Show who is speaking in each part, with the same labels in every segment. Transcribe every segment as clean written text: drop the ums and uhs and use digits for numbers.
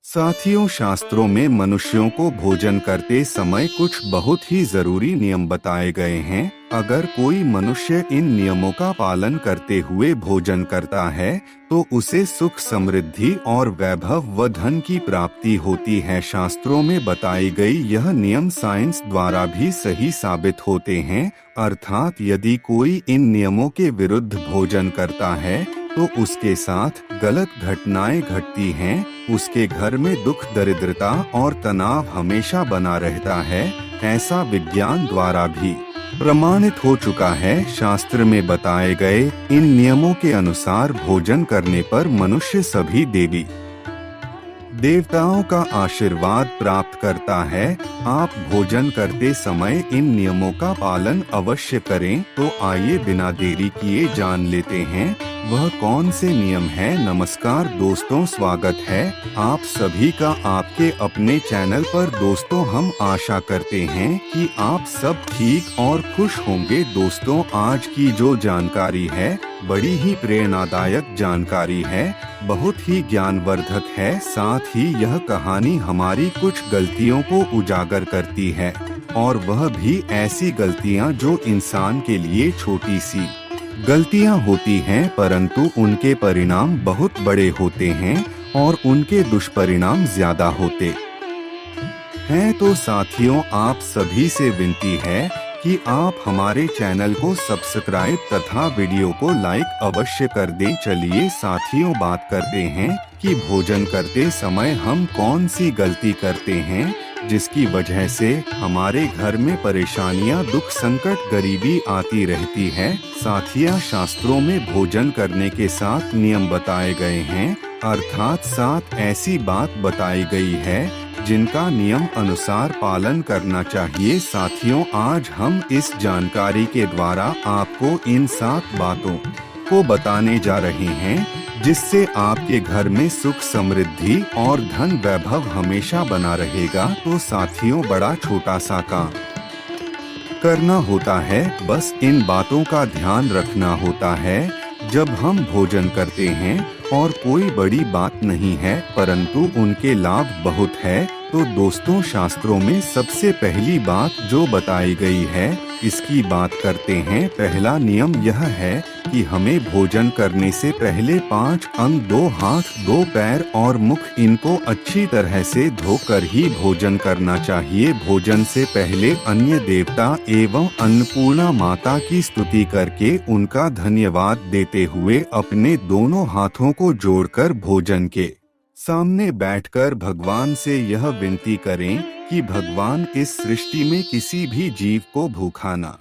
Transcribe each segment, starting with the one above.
Speaker 1: साथियों, शास्त्रों में मनुष्यों को भोजन करते समय कुछ बहुत ही जरूरी नियम बताए गए हैं। अगर कोई मनुष्य इन नियमों का पालन करते हुए भोजन करता है तो उसे सुख, समृद्धि और वैभव व धन की प्राप्ति होती है। शास्त्रों में बताई गई यह नियम साइंस द्वारा भी सही साबित होते हैं। अर्थात यदि कोई इन नियमों के विरुद्ध भोजन करता है तो उसके साथ गलत घटनाएं घटती हैं। उसके घर में दुख, दरिद्रता और तनाव हमेशा बना रहता है। ऐसा विज्ञान द्वारा भी प्रमाणित हो चुका है। शास्त्र में बताए गए इन नियमों के अनुसार भोजन करने पर मनुष्य सभी देवी देवताओं का आशीर्वाद प्राप्त करता है। आप भोजन करते समय इन नियमों का पालन अवश्य करें। तो आइए बिना देरी किए जान लेते हैं वह कौन से नियम है। नमस्कार दोस्तों, स्वागत है आप सभी का आपके अपने चैनल पर। दोस्तों, हम आशा करते हैं कि आप सब ठीक और खुश होंगे। दोस्तों, आज की जो जानकारी है बड़ी ही प्रेरणादायक जानकारी है, बहुत ही ज्ञानवर्धक है। साथ ही यह कहानी हमारी कुछ गलतियों को उजागर करती है, और वह भी ऐसी गलतियां जो इंसान के लिए छोटी सी गलतियां होती हैं, परंतु उनके परिणाम बहुत बड़े होते हैं और उनके दुष्परिणाम ज्यादा होते हैं। तो साथियों, आप सभी से विनती है कि आप हमारे चैनल को सब्सक्राइब तथा वीडियो को लाइक अवश्य कर दें। चलिए साथियों, बात करते हैं कि भोजन करते समय हम कौन सी गलती करते हैं जिसकी वजह से हमारे घर में परेशानियां, दुख, संकट, गरीबी आती रहती है। साथियों, शास्त्रों में भोजन करने के 7 नियम बताए गए हैं, अर्थात 7 ऐसी बात बताई गई है जिनका नियम अनुसार पालन करना चाहिए। साथियों, आज हम इस जानकारी के द्वारा आपको इन 7 बातों को बताने जा रहे हैं जिससे आपके घर में सुख, समृद्धि और धन वैभव हमेशा बना रहेगा। तो साथियों, बड़ा छोटा सा काम करना होता है, बस इन बातों का ध्यान रखना होता है जब हम भोजन करते हैं। और कोई बड़ी बात नहीं है, परंतु उनके लाभ बहुत है। तो दोस्तों, शास्त्रों में सबसे पहली बात जो बताई गई है इसकी बात करते हैं। पहला नियम यह है कि हमें भोजन करने से पहले 5 अंग, 2 हाथ, 2 पैर और मुख, इनको अच्छी तरह से धोकर ही भोजन करना चाहिए। भोजन से पहले अन्य देवता एवं अन्नपूर्णा माता की स्तुति करके उनका धन्यवाद देते हुए अपने दोनों हाथों को जोड़कर भोजन के सामने बैठकर भगवान से यह विनती करें कि भगवान, इस सृष्टि में किसी भी जीव को भूखा ना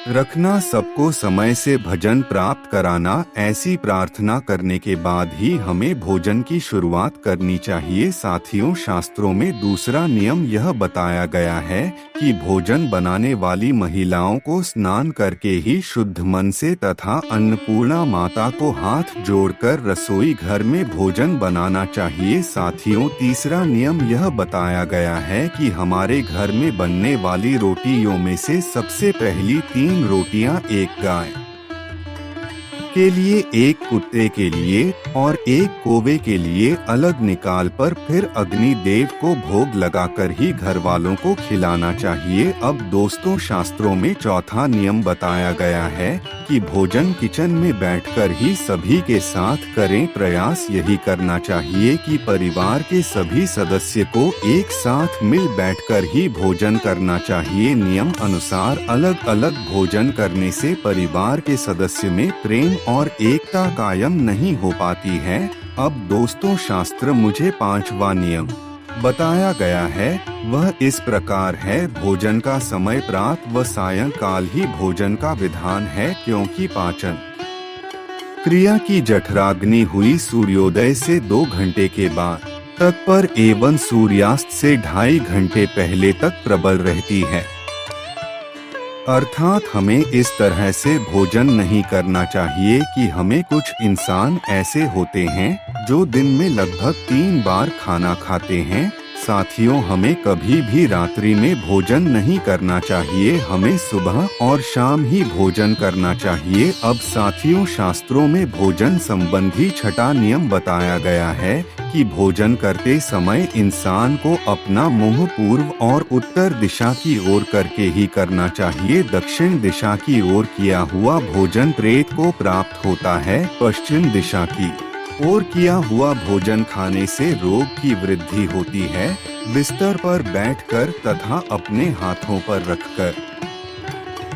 Speaker 1: रखना, सबको समय से भोजन प्राप्त कराना। ऐसी प्रार्थना करने के बाद ही हमें भोजन की शुरुआत करनी चाहिए। साथियों, शास्त्रों में दूसरा नियम यह बताया गया है कि भोजन बनाने वाली महिलाओं को स्नान करके ही शुद्ध मन से तथा अन्नपूर्णा माता को हाथ जोड़कर रसोई घर में भोजन बनाना चाहिए। साथियों, तीसरा नियम यह बताया गया है कि हमारे घर में बनने वाली रोटियों में से सबसे पहली 3 रोटियां एक गाय के लिए, एक कुत्ते के लिए और एक कौवे के लिए अलग निकाल पर फिर अग्नि देव को भोग लगाकर ही घर वालों को खिलाना चाहिए। अब दोस्तों, शास्त्रों में चौथा नियम बताया गया है कि भोजन किचन में बैठकर ही सभी के साथ करें। प्रयास यही करना चाहिए कि परिवार के सभी सदस्य को एक साथ मिल बैठकर ही भोजन करना चाहिए। नियम अनुसार अलग अलग भोजन करने से परिवार के सदस्य में प्रेम और एकता कायम नहीं हो पाती है। अब दोस्तों, शास्त्र मुझे 5वां नियम बताया गया है, वह इस प्रकार है। भोजन का समय प्रातः व सायंकाल ही भोजन का विधान है, क्योंकि पाचन क्रिया की जठराग्नि हुई सूर्योदय से 2 घंटे के बाद तक पर एवं सूर्यास्त से 2.5 घंटे पहले तक प्रबल रहती है। अर्थात हमें इस तरह से भोजन नहीं करना चाहिए कि हमें कुछ इंसान ऐसे होते हैं जो दिन में लगभग 3 बार खाना खाते हैं। साथियों, हमें कभी भी रात्रि में भोजन नहीं करना चाहिए, हमें सुबह और शाम ही भोजन करना चाहिए। अब साथियों, शास्त्रों में भोजन संबंधी 6वां नियम बताया गया है कि भोजन करते समय इंसान को अपना मुंह पूर्व और उत्तर दिशा की ओर करके ही करना चाहिए। दक्षिण दिशा की ओर किया हुआ भोजन प्रेत को प्राप्त होता है। पश्चिम दिशा की ओर किया हुआ भोजन खाने से रोग की वृद्धि होती है। बिस्तर पर बैठकर तथा अपने हाथों पर रखकर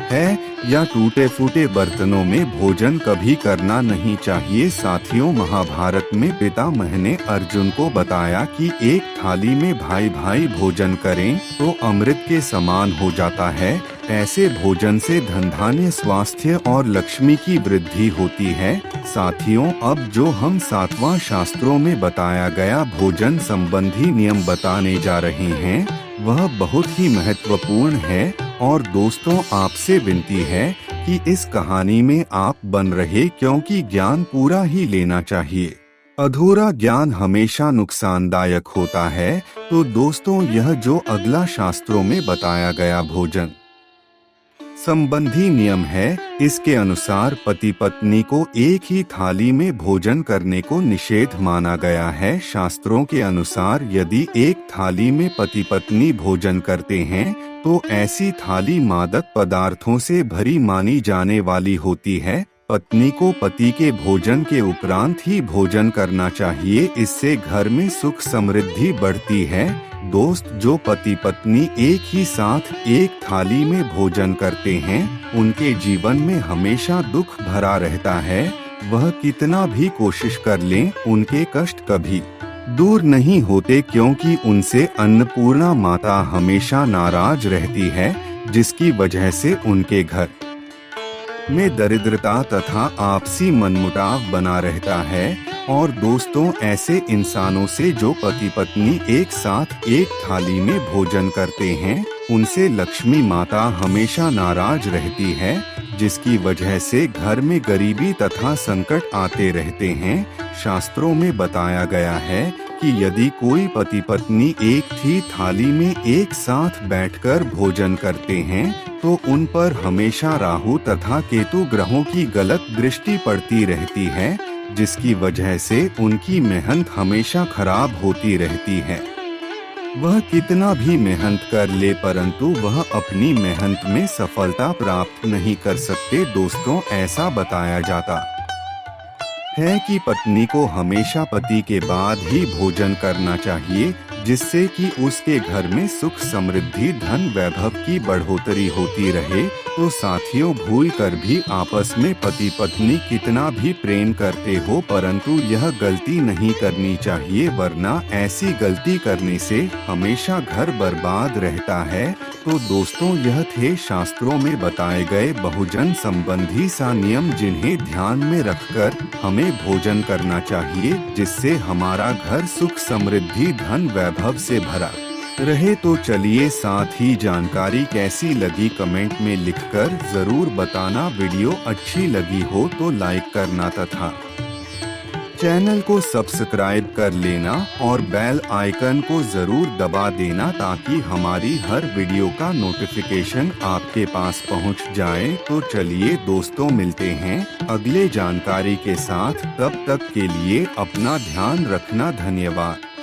Speaker 1: है या टूटे फूटे बर्तनों में भोजन कभी करना नहीं चाहिए। साथियों, महाभारत में पितामह ने अर्जुन को बताया कि एक थाली में भाई भाई भोजन करें तो अमृत के समान हो जाता है। ऐसे भोजन से धन धान्य स्वास्थ्य और लक्ष्मी की वृद्धि होती है। साथियों, अब जो हम 7वां शास्त्रों में बताया गया भोजन संबंधी नियम बताने जा रहे हैं वह बहुत ही महत्वपूर्ण है। और दोस्तों, आपसे विनती है कि इस कहानी में आप बन रहे, क्योंकि ज्ञान पूरा ही लेना चाहिए। अधूरा ज्ञान हमेशा नुकसानदायक होता है। तो दोस्तों, यह जो अगला शास्त्रों में बताया गया भोजन संबंधी नियम है, इसके अनुसार पति पत्नी को एक ही थाली में भोजन करने को निषेध माना गया है। शास्त्रों के अनुसार यदि एक थाली में पति पत्नी भोजन करते हैं तो ऐसी थाली मादक पदार्थों से भरी मानी जाने वाली होती है। पत्नी को पति के भोजन के उपरांत ही भोजन करना चाहिए, इससे घर में सुख समृद्धि बढ़ती है। दोस्त, जो पति पत्नी एक ही साथ एक थाली में भोजन करते हैं उनके जीवन में हमेशा दुख भरा रहता है। वह कितना भी कोशिश कर लें, उनके कष्ट कभी दूर नहीं होते, क्योंकि उनसे अन्नपूर्णा माता हमेशा नाराज रहती है, जिसकी वजह से उनके घर में दरिद्रता तथा आपसी मनमुटाव बना रहता है। और दोस्तों, ऐसे इंसानों से जो पति पत्नी एक साथ एक थाली में भोजन करते हैं उनसे लक्ष्मी माता हमेशा नाराज रहती है, जिसकी वजह से घर में गरीबी तथा संकट आते रहते हैं। शास्त्रों में बताया गया है कि यदि कोई पति पत्नी एक ही थाली में एक साथ बैठकर भोजन करते हैं तो उन पर हमेशा राहु तथा केतु ग्रहों की गलत दृष्टि पड़ती रहती है, जिसकी वजह से उनकी मेहनत हमेशा खराब होती रहती है। वह कितना भी मेहनत कर ले परंतु वह अपनी मेहनत में सफलता प्राप्त नहीं कर सकते। दोस्तों, ऐसा बताया जाता है कि पत्नी को हमेशा पति के बाद ही भोजन करना चाहिए, जिससे कि उसके घर में सुख समृद्धि धन वैभव की बढ़ोतरी होती रहे। तो साथियों, भूल कर भी आपस में पति पत्नी कितना भी प्रेम करते हो परंतु यह गलती नहीं करनी चाहिए, वरना ऐसी गलती करने से हमेशा घर बर्बाद रहता है। तो दोस्तों, यह थे शास्त्रों में बताए गए भोजन संबंधी सा नियम, जिन्हें ध्यान में रखकर हमें भोजन करना चाहिए, जिससे हमारा घर सुख समृद्धि धन वैभव से भरा रहे। तो चलिए, साथ ही जानकारी कैसी लगी कमेंट में लिखकर जरूर बताना। वीडियो अच्छी लगी हो तो लाइक करना तथा चैनल को सब्सक्राइब कर लेना और बेल आइकन को जरूर दबा देना, ताकि हमारी हर वीडियो का नोटिफिकेशन आपके पास पहुंच जाए। तो चलिए दोस्तों, मिलते हैं अगले जानकारी के साथ। तब तक के लिए अपना ध्यान रखना। धन्यवाद।